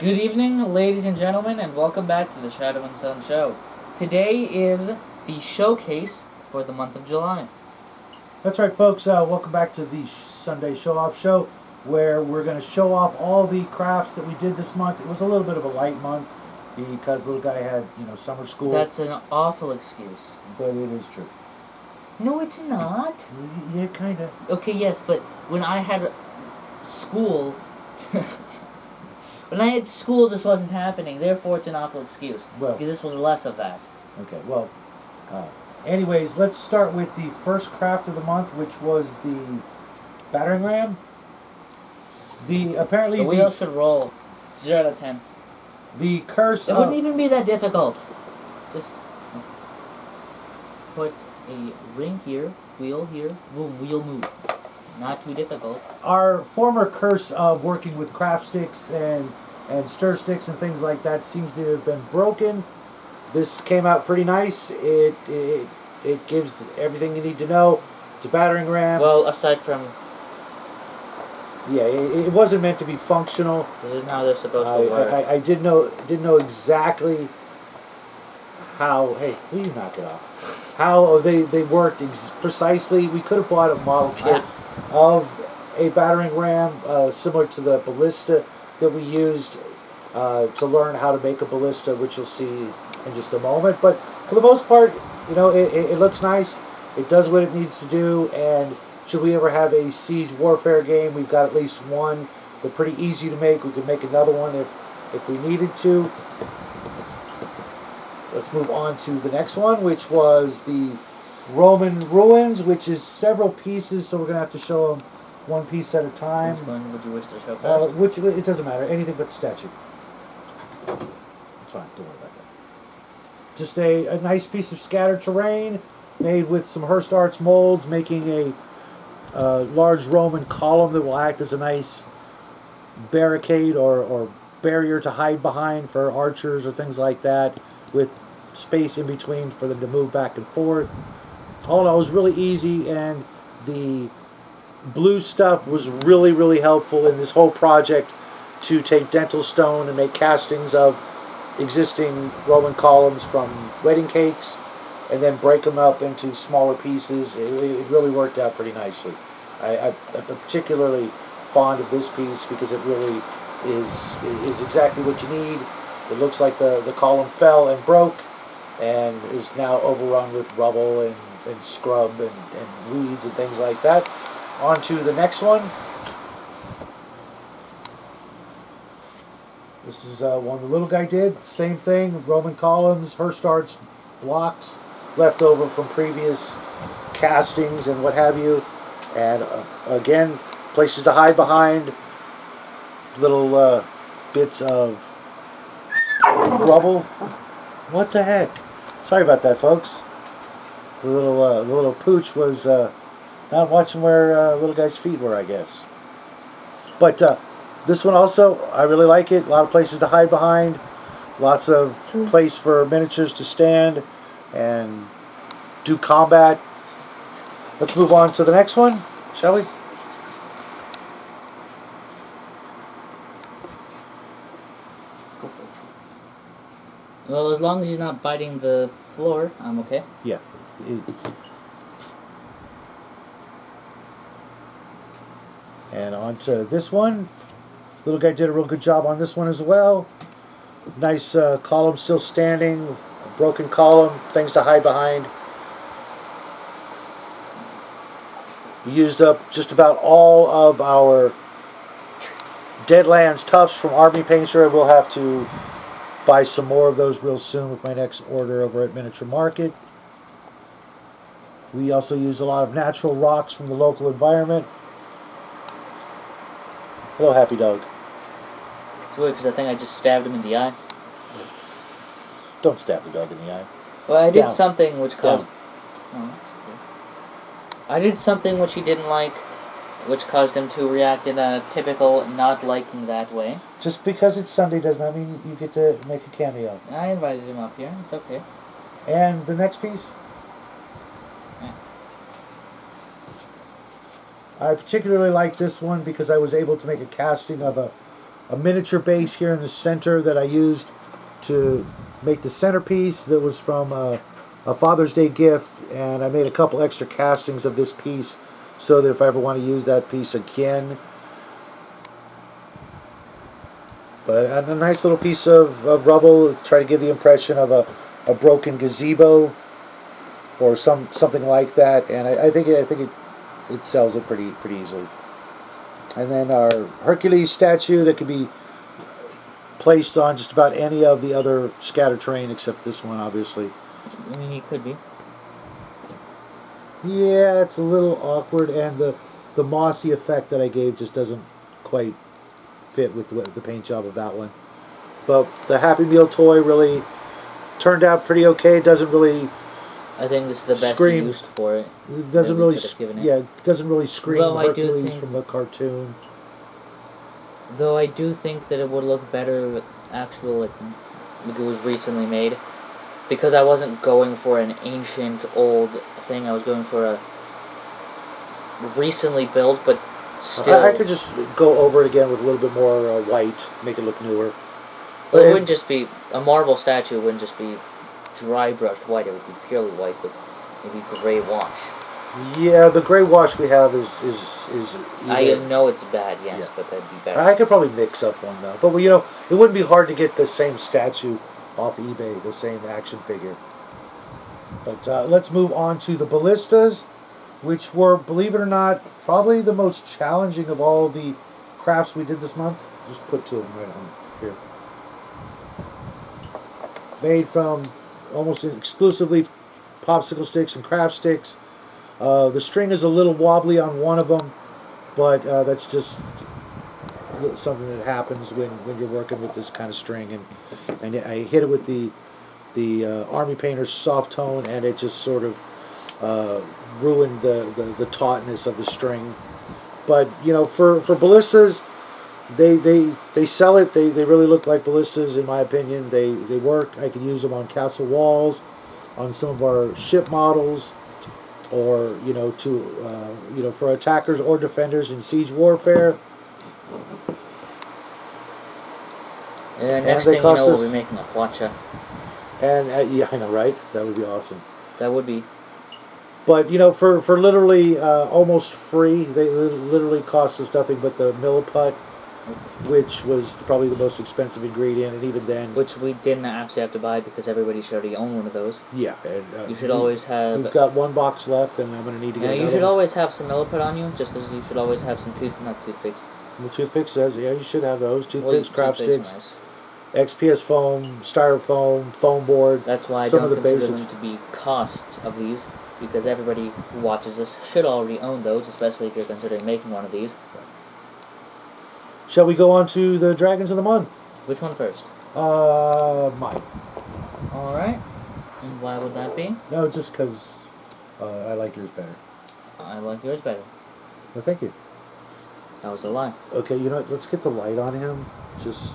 Good evening, ladies and gentlemen, and welcome back to the Shadow and Sun Show. Today is the showcase for the month of July. That's right, folks. Welcome back to the Sunday Show-Off Show, where we're going to show off all the crafts that we did this month. It was a little bit of a light month because little guy had, summer school. That's an awful excuse. But it is true. No, it's not. Yeah, kind of. Okay, yes, but when I had school... When I had school, this wasn't happening. Therefore, it's an awful excuse. Well, because this was less of that. Okay, well, anyways, let's start with the first craft of the month, which was the battering ram. The wheel should roll 0 out of 10. The curse. It wouldn't even be that difficult. Just put a ring here, wheel here, boom, wheel move. Not too difficult. Our former curse of working with craft sticks and stir sticks and things like that seems to have been broken. This came out pretty nice. It gives everything you need to know. It's a battering ram. Well, aside from... Yeah, it wasn't meant to be functional. This is how they're supposed to work. I didn't know exactly how... Hey, will you knock it off? How they worked precisely. We could have bought a model kit of a battering ram similar to the ballista that we used to learn how to make a ballista, which you'll see in just a moment. But for the most part, it looks nice. It does what it needs to do, and should we ever have a siege warfare game, we've got at least one. They're pretty easy to make. We could make another one if we needed to. Let's move on to the next one, which was the Roman ruins, which is several pieces, so we're going to have to show them one piece at a time. Which one would you wish to show first? It doesn't matter. Anything but the statue. It's fine. Don't worry about that. Just a nice piece of scattered terrain made with some Hearst Arts molds, making a large Roman column that will act as a nice barricade or barrier to hide behind for archers or things like that, with space in between for them to move back and forth. All in all, it was really easy, and the blue stuff was really, really helpful in this whole project to take dental stone and make castings of existing Roman columns from wedding cakes and then break them up into smaller pieces. It really worked out pretty nicely. I'm particularly fond of this piece because it really is exactly what you need. It looks like the column fell and broke and is now overrun with rubble and scrub and weeds and things like that. On to the next one. This is one the little guy did. Same thing, Roman columns, Hearst Arts blocks left over from previous castings and what have you. And again, places to hide behind, little bits of rubble. What the heck? Sorry about that, folks. The little pooch was not watching where little guy's feet were, I guess. But this one also, I really like it. A lot of places to hide behind. Lots of place for miniatures to stand and do combat. Let's move on to the next one, shall we? Well, as long as he's not biting the floor, I'm okay. Yeah. And on to this one. Little guy did a real good job on this one as well. Nice column still standing. A broken column. Things to hide behind. We used up just about all of our Deadlands Tufts from Army Painter. We'll have to buy some more of those real soon with my next order over at Miniature Market. We also use a lot of natural rocks from the local environment. Hello, Happy Dog. It's weird because I think I just stabbed him in the eye. Don't stab the dog in the eye. Well, I did something which caused... Oh, I did something which he didn't like, which caused him to react in a typical not liking that way. Just because it's Sunday does not mean you get to make a cameo. I invited him up here. It's okay. And the next piece? Yeah. I particularly like this one because I was able to make a casting of a a miniature base here in the center that I used to make the centerpiece that was from a Father's Day gift, and I made a couple extra castings of this piece so that if I ever want to use that piece again. But a nice little piece of rubble, try to give the impression of a broken gazebo or something like that, and I think it sells it pretty easily. And then our Hercules statue that could be placed on just about any of the other scatter terrain except this one, obviously. I mean, he could be. Yeah, it's a little awkward, and the mossy effect that I gave just doesn't quite fit with the paint job of that one. But the Happy Meal toy really turned out pretty okay. It doesn't really I think this is the best scream. used for it. It doesn't really, it. it doesn't really scream Though Hercules from the cartoon. Though I do think that it would look better with actual, like it was recently made. Because I wasn't going for an ancient, old thing. I was going for a recently built, but still... I could just go over it again with a little bit more white, make it look newer. Well, it wouldn't just be... A marble statue wouldn't just be dry brushed white. It would be purely white with maybe gray wash. Yeah, the gray wash we have is I know it's bad, yes, but that'd be better. I could probably mix up one, though. But, you know, it wouldn't be hard to get the same statue off eBay, the same action figure. But let's move on to the ballistas, which were, believe it or not, probably the most challenging of all the crafts we did this month. Just put two of them right on here. Made from almost exclusively popsicle sticks and craft sticks. The string is a little wobbly on one of them, but that's just something that happens when you're working with this kind of string. And I hit it with the Army Painter's soft tone, and it just sort of ruined the tautness of the string. But you know, for ballistas, they sell it. They really look like ballistas in my opinion. They work. I could use them on castle walls, on some of our ship models, or you know for attackers or defenders in siege warfare. And next thing you know, we'll be making a Hwacha. And yeah, I know, right? That would be awesome. That would be. But you know, for literally almost free, they literally cost us nothing but the milliput, which was probably the most expensive ingredient, and even then, which we didn't actually have to buy because everybody should already own one of those. Yeah, and you should always have. We've got one box left, and I'm going to need to get. You should always have some milliput on you, just as you should always have some not toothpicks. The toothpick says, yeah, you should have those. Toothpicks, craft sticks, nice. XPS foam, styrofoam, foam board. That's why I don't consider them to be costs of these, because everybody who watches this should already own those, especially if you're considering making one of these. Right. Shall we go on to the Dragons of the Month? Which one first? Mine. Alright. And why would that be? No, just because I like yours better. I like yours better. Well, thank you. That was a lie. Okay, you know what? Let's get the light on him. Just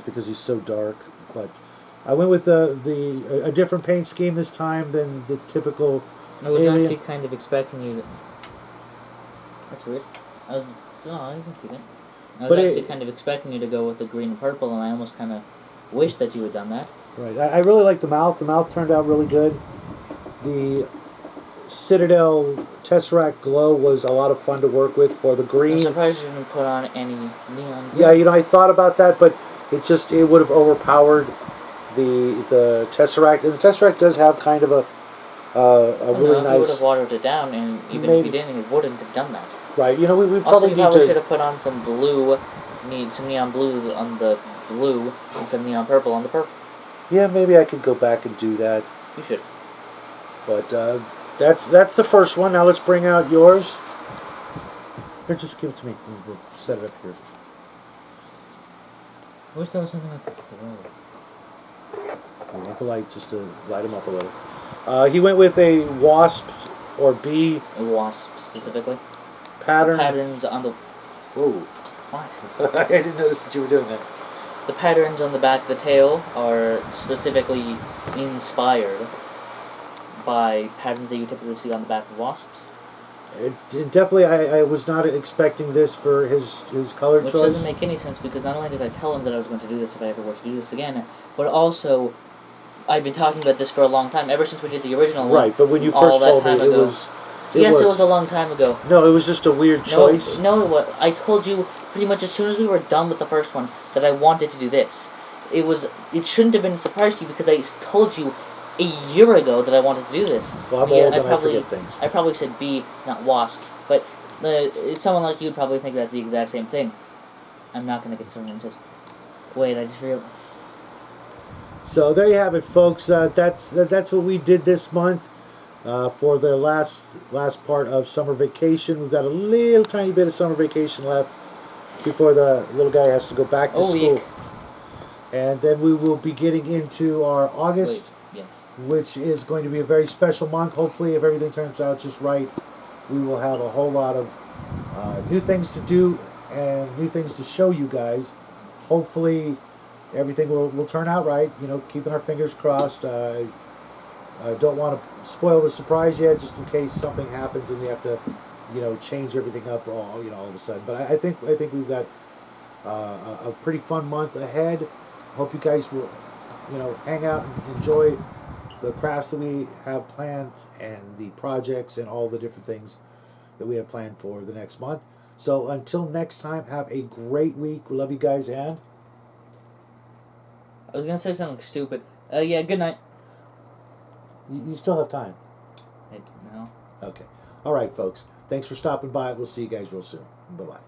because he's so dark. But I went with a different paint scheme this time than the typical. I was actually kind of expecting you to... That's weird. You can keep it. I was actually kind of expecting you to go with the green and purple, and I almost kind of wish that you had done that. Right. I really like the mouth. The mouth turned out really good. The Citadel Tesseract Glow was a lot of fun to work with for the green. I'm surprised you didn't put on any neon green. Yeah, you know, I thought about that, but it would have overpowered the Tesseract. And the Tesseract does have kind of a really nice... If you would have watered it down, and even if you didn't, it wouldn't have done that. Right, you know, we probably need to... should have put on some blue, some neon blue on the blue, and some neon purple on the purple. Yeah, maybe I could go back and do that. You should. But that's the first one. Now let's bring out yours. Here, just give it to me. We'll set it up here. I wish there was something I could throw. I want the light just to light him up a little. He went with a wasp or bee. A wasp specifically. Pattern. The patterns on the... Whoa. What? I didn't notice that you were doing that. The patterns on the back of the tail are specifically inspired by patterns that you typically see on the back of wasps. It definitely, I was not expecting this for his color Which choice. doesn't make any sense because not only did I tell him that I was going to do this if I ever were to do this again, but also I've been talking about this for a long time, ever since we did the original one. Right, but when you all first that told me, time it ago. was. Yes, it was a long time ago. No, it was just a weird choice. No, it was. I told you pretty much as soon as we were done with the first one that I wanted to do this. It shouldn't have been a surprise to you because I told you a year ago that I wanted to do this. Well, I'm old and I forget things. I probably said bee, not wasp, but someone like you would probably think that's the exact same thing. I'm not going to get someone insist. Wait, I just realized. So there you have it, folks. That's what we did this month for the last part of summer vacation. We've got a little tiny bit of summer vacation left before the little guy has to go back to school. Week. And then we will be getting into our August, which is going to be a very special month. Hopefully, if everything turns out just right, we will have a whole lot of new things to do and new things to show you guys. Hopefully, everything will turn out right. You know, keeping our fingers crossed. I don't want to spoil the surprise yet, just in case something happens and we have to, change everything up all of a sudden. But I think we've got a pretty fun month ahead. Hope you guys will, hang out and enjoy the crafts that we have planned and the projects and all the different things that we have planned for the next month. So until next time, have a great week. We love you guys, and I was going to say something stupid. Yeah, good night. You still have time. No. Okay. All right, folks. Thanks for stopping by. We'll see you guys real soon. Bye-bye.